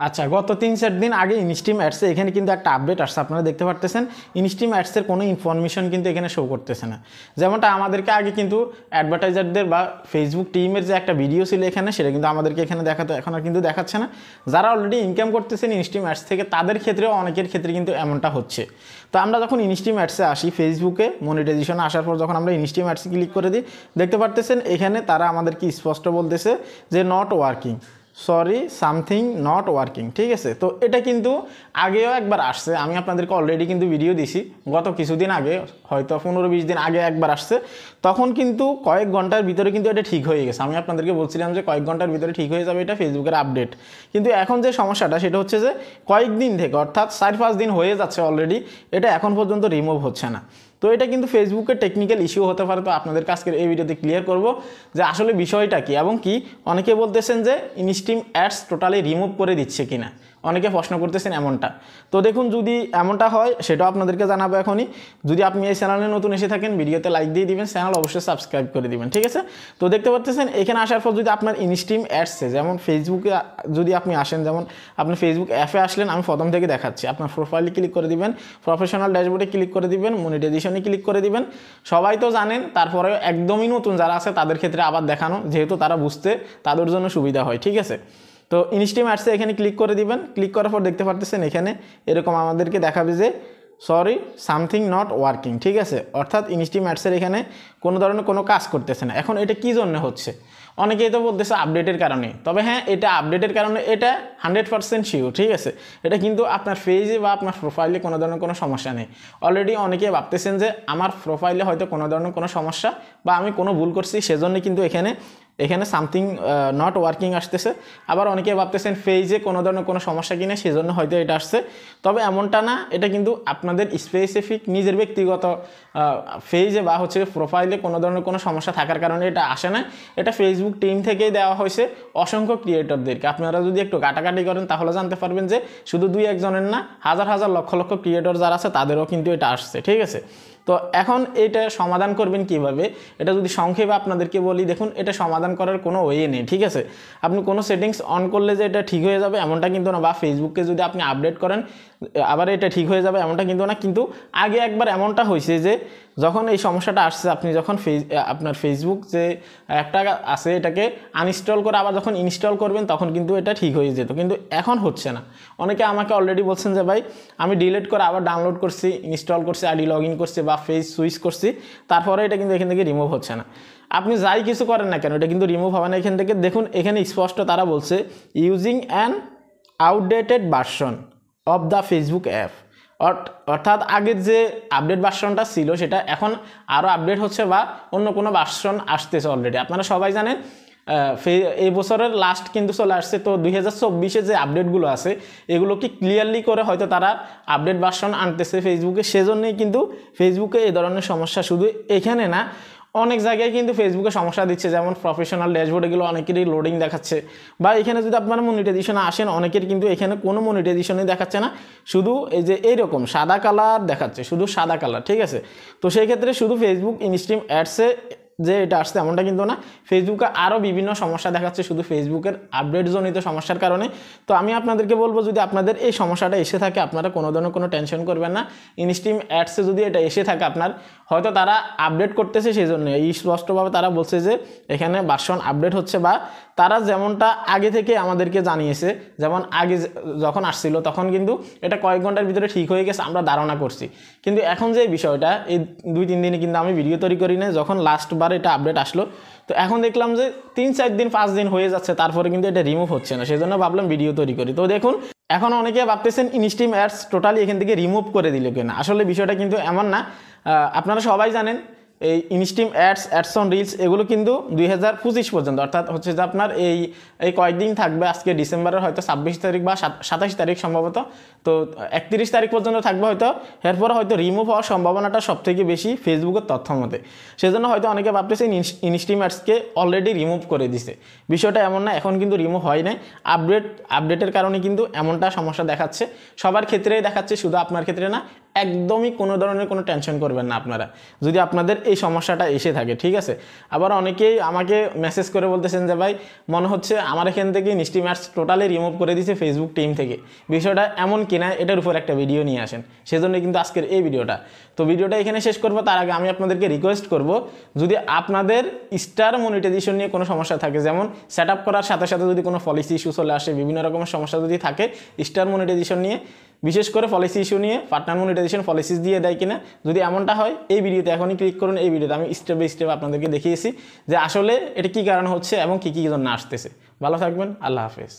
আচ্ছা, গত 3-4 দিন আগে ইনস্ট্রিম অ্যাডসে এখানে কিন্তু একটা আপডেট আসছে, আপনারা দেখতে পারতেছেন ইনস্ট্রিম অ্যাডসের কোনো ইনফরমেশন কিন্তু এখানে শো করতেছে না। যেমনটা আমাদেরকে আগে কিন্তু অ্যাডভার্টাইজারদের বা ফেসবুক টিমের যে একটা ভিডিও ছিল এখানে, সেটা কিন্তু আমাদেরকে এখানে দেখাতো, এখন আর কিন্তু দেখাচ্ছে না। যারা অলরেডি ইনকাম করতেছেন ইনস্ট্রিম অ্যাডস থেকে, তাদের ক্ষেত্রেও অনেকের ক্ষেত্রে কিন্তু এমনটা হচ্ছে। তো আমরা যখন ইনস্ট্রিম অ্যাডসে আসি, ফেসবুকে মনিটাইজেশনে আসার পর যখন আমরা ইনস্ট্রিম অ্যাডসে ক্লিক করে দিই, দেখতে পারতেছেন এখানে তারা আমাদেরকে স্পষ্ট বলতেছে যে not working, sorry something not working. ঠিক আছে, তো এটা কিন্তু আগেও একবার আসছে, আমি আপনাদেরকে অলরেডি কিন্তু ভিডিও দিছি গত কিছুদিন আগে, হয়তো 15-20 দিন আগে একবার আসছে। তখন কিন্তু কয়েক ঘন্টার ভিতরে কিন্তু এটা ঠিক হয়ে গেছে। আমি আপনাদেরকে বলছিলাম যে কয়েক ঘন্টার ভিতরে ঠিক হয়ে যাবে, এটা ফেসবুকের আপডেট। কিন্তু এখন যে সমস্যাটা সেটা হচ্ছে যে কয়েকদিন থেকে, অর্থাৎ 4-5 দিন হয়ে যাচ্ছে অলরেডি, এটা এখন পর্যন্ত রিমুভ হচ্ছে না। তো এটা কিন্তু ফেসবুকের টেকনিক্যাল ইস্যু হতে পারে। তো আপনাদের আজকের এই ভিডিওতে ক্লিয়ার করব যে আসলে বিষয়টা কি, এবং কি অনেকে বলতেছেন যে ইনস্ট্রিম অ্যাডস টোটালি রিমুভ করে দিচ্ছে কিনা, অনেকে প্রশ্ন করতেছেন এমনটা। তো দেখুন, যদি এমনটা হয় সেটাও আপনাদেরকে জানাবো এখনই। যদি আপনি এই চ্যানেলে নতুন এসে থাকেন, ভিডিওতে লাইক দিয়ে দিবেন, চ্যানেল অবশ্যই সাবস্ক্রাইব করে দিবেন। ঠিক আছে, তো দেখতে পাচ্ছেন এখানে আসার পর যদি আপনার ইনস্ট্রিম অ্যাডসে, যেমন ফেসবুকে যদি আপনি আসেন, যেমন আপনি ফেসবুক অ্যাপে আসলেন, আমি প্রথম থেকে দেখাচ্ছি, আপনার প্রোফাইলে ক্লিক করে দিবেন, প্রফেশনাল ড্যাশবোর্ডে ক্লিক করে দিবেন, মনিটাইজেশনে ক্লিক করে দিবেন। সবাই তো জানেন, তারপরেও একদমই নতুন যারা আছে তাদের ক্ষেত্রে আবার দেখানো, যেহেতু তারা বুঝতে তাদের জন্য সুবিধা হয়। ঠিক আছে, তো ইনস্ট্রিম অ্যাডসে এখানে ক্লিক করে দিবেন। ক্লিক করার পর দেখতে পারতেছেন এখানে এরকম আমাদেরকে দেখাবে যে সরি সামথিং নট ওয়ার্কিং। ঠিক আছে, অর্থাৎ ইনস্ট্রিম অ্যাডসের এখানে কোনো ধরনের কোনো কাজ করতেছে না। এখন এটা কী জন্য হচ্ছে, অনেকেই তো বলতেছে আপডেটের কারণে। তবে হ্যাঁ, এটা আপডেটের কারণে, এটা 100% শিওর। ঠিক আছে, এটা কিন্তু আপনার পেজে বা আপনার প্রোফাইলে কোনো ধরনের কোনো সমস্যা নেই। অলরেডি অনেকে ভাবতেছেন যে আমার প্রোফাইলে হয়তো কোনো ধরনের কোনো সমস্যা বা আমি কোনো ভুল করছি, সেজন্য কিন্তু এখানে সামথিং নট ওয়ার্কিং আসতেছে। আবার অনেকে ভাবতেছেন পেজে কোনো ধরনের কোনো সমস্যা কিনা, সেজন্য হয়তো এটা আসছে। তবে এমনটা না, এটা কিন্তু আপনাদের স্পেসিফিক নিজের ব্যক্তিগত পেজে বা হচ্ছে প্রোফাইলে কোনো ধরনের কোনো সমস্যা থাকার কারণে এটা আসে না। এটা ফেসবুক টিম থেকেই দেওয়া হয়েছে অসংখ্য ক্রিয়েটরদেরকে। আপনারা যদি একটু কাটাকাটি করেন তাহলে জানতে পারবেন যে শুধু 2-1 জনের না, হাজার হাজার লক্ষ লক্ষ ক্রিয়েটর যারা আছে তাদেরও কিন্তু এটা আসছে। ঠিক আছে, তো এখন এটা সমাধান করবেন কিভাবে, এটা যদি সংক্ষেপে আপনাদেরকে বলি, দেখুন এটা সমাধান করার কোনো ওয়ে নেই। ঠিক আছে, আপনি কোনো সেটিংস অন করলে যে এটা ঠিক হয়ে যাবে এমনটা কিন্তু না, বা ফেসবুককে যদি আপনি আপডেট করেন আবার এটা ঠিক হয়ে যাবে এমনটা কিন্তু না। কিন্তু আগে একবার এমনটা হয়েছে যে যখন এই সমস্যাটা আসছে, আপনি যখন আপনার ফেসবুক যে অ্যাপটা আছে এটাকে আনইনস্টল করে আবার যখন ইনস্টল করবেন তখন কিন্তু এটা ঠিক হয়ে যেত, কিন্তু এখন হচ্ছে না। অনেকে আমাকে অলরেডি বলছেন যে ভাই আমি ডিলিট করে আবার ডাউনলোড করছি, ইনস্টল করছি, আইডি লগ ইন করছি বা পেজ সুইচ করছি, তারপরে এটা কিন্তু এখান থেকে রিমুভ হচ্ছে না। আপনি যাই কিছু করেন না কেন, এটা কিন্তু রিমুভ হবে না এখান থেকে। দেখুন এখানে স্পষ্ট তারা বলছে using an outdated version of the Facebook app, অর্থাৎ আগের যে আপডেট ভার্সনটা ছিল সেটা এখন আরও আপডেট হচ্ছে বা অন্য কোনো ভার্সন আসতেছে অলরেডি। আপনারা সবাই জানেন এই বছরের লাস্ট কিন্তু চলে আসছে। তো 2024-এ যে আপডেটগুলো আছে এগুলোকে ক্লিয়ারলি করে হয়তো তারা আপডেট ভার্সন আনতেছে ফেসবুকে, সেজন্যই কিন্তু ফেসবুকে এই ধরনের সমস্যা শুধু এখানে না, অনেক জায়গায় কিন্তু ফেসবুকে সমস্যা দিচ্ছে। যেমন প্রফেশনাল ড্যাশবোর্ড এগুলো অনেকেরই লোডিং দেখাচ্ছে, বা এখানে যদি আপনারা মনিটাইজেশনে আসেন অনেকের কিন্তু এখানে কোনো মনিটাইজেশনই দেখাচ্ছে না, শুধু এই যে এইরকম সাদা কালার দেখাচ্ছে, শুধু সাদা কালার। ঠিক আছে, তো সেই ক্ষেত্রে শুধু ফেসবুক ইনস্ট্রিম অ্যাডসে যে এটা আসছে এমনটা কিন্তু না, ফেসবুকে আরও বিভিন্ন সমস্যা দেখাচ্ছে শুধু ফেসবুকের আপডেটজনিত সমস্যার কারণে। তো আমি আপনাদেরকে বলবো, যদি আপনাদের এই সমস্যাটা এসে থাকে আপনারা কোনো ধরনের কোনো টেনশন করবেন না। ইনস্ট্রিম অ্যাডসে যদি এটা এসে থাকে আপনার, হয়তো তারা আপডেট করতেছে, সেই জন্য এই স্পষ্টভাবে তারা বলছে যে এখানে ভার্সন আপডেট হচ্ছে, বা তারা যেমনটা আগে থেকে আমাদেরকে জানিয়েছে, যেমন আগে যখন আসছিল তখন কিন্তু এটা কয়েক ঘন্টার ভিতরে ঠিক হয়ে গেছে আমরা ধারণা করছি। কিন্তু এখন যে বিষয়টা, এই 2-3 দিনে কিন্তু আমি ভিডিও তৈরি করি না, যখন লাস্টবার এটা আপডেট আসলো, তো এখন দেখলাম যে 3-4 দিন 5 দিন হয়ে যাচ্ছে, তারপরে কিন্তু এটা রিমুভ হচ্ছে না, সেজন্য ভাবলাম ভিডিও তৈরি করি। তো দেখুন এখন অনেকে ভাবতেছেন ইনস্ট্রিম অ্যাডস টোটালি এখান থেকে রিমুভ করে দিল কিনা, আসলে বিষয়টা কিন্তু এমন না। আপনারা সবাই জানেন এই ইনস্ট্রিম অ্যাডস অন রিলস এগুলো কিন্তু 2025 পর্যন্ত, অর্থাৎ হচ্ছে যে আপনার এই কয়েকদিন থাকবে, আজকে ডিসেম্বরের হয়তো 26 তারিখ বা 27 তারিখ সম্ভবত, তো 31 তারিখ পর্যন্ত থাকবে হয়তো। এরপরে হয়তো রিমুভ হওয়ার সম্ভাবনাটা সবথেকে বেশি ফেসবুকের তথ্য মতে, সেজন্য হয়তো অনেকে ভাবতেছে ইনস্ট্রিম অ্যাডসকে অলরেডি রিমুভ করে দিছে। বিষয়টা এমন না, এখন কিন্তু রিমুভ হয় নাই, আপডেটের কারণে কিন্তু এমনটা সমস্যা দেখাচ্ছে, সবার ক্ষেত্রেই দেখাচ্ছে, শুধু আপনার ক্ষেত্রে না, একদমই কোনো ধরনের কোনো টেনশন করবেন না আপনারা, যদি আপনাদের এই সমস্যাটা এসে থাকে, ঠিক আছে। আবার অনেকেই আমাকে মেসেজ করে বলতেছেন যে ভাই মনে হচ্ছে আমার এখান থেকে ইনস্টিম অ্যাডস টোটালি রিমুভ করে দিয়েছে ফেসবুক টিম থেকে, বিষয়টা এমন কিনা এটার উপর একটা ভিডিও নিয়ে আসেন। সেজন্য কিন্তু আজকের এই ভিডিওটা। তো ভিডিওটা এখানে শেষ করবো, তার আগে আমি আপনাদেরকে রিকোয়েস্ট করব, যদি আপনাদের স্টার মনিটাইজেশন নিয়ে কোনো সমস্যা থাকে, যেমন সেট আপ করার সাথে সাথে যদি কোনো পলিসি ইস্যু চলে আসে, বিভিন্ন রকমের সমস্যা যদি থাকে স্টার মনিটাইজেশন নিয়ে, বিশেষ করে পলিসি ইস্যু নিয়ে, পার্টনার মনিটাইজেশন পলিসিস দিয়ে দেয় কিনা, যদি এমনটা হয় এই ভিডিওতে এখনই ক্লিক করুন। এই ভিডিওতে আমি স্টেপ বাই স্টেপ আপনাদেরকে দেখিয়েছি যে আসলে এটা কী কারণ হচ্ছে এবং কী কী জন্য আসতেছে। ভালো থাকবেন, আল্লাহ হাফেজ।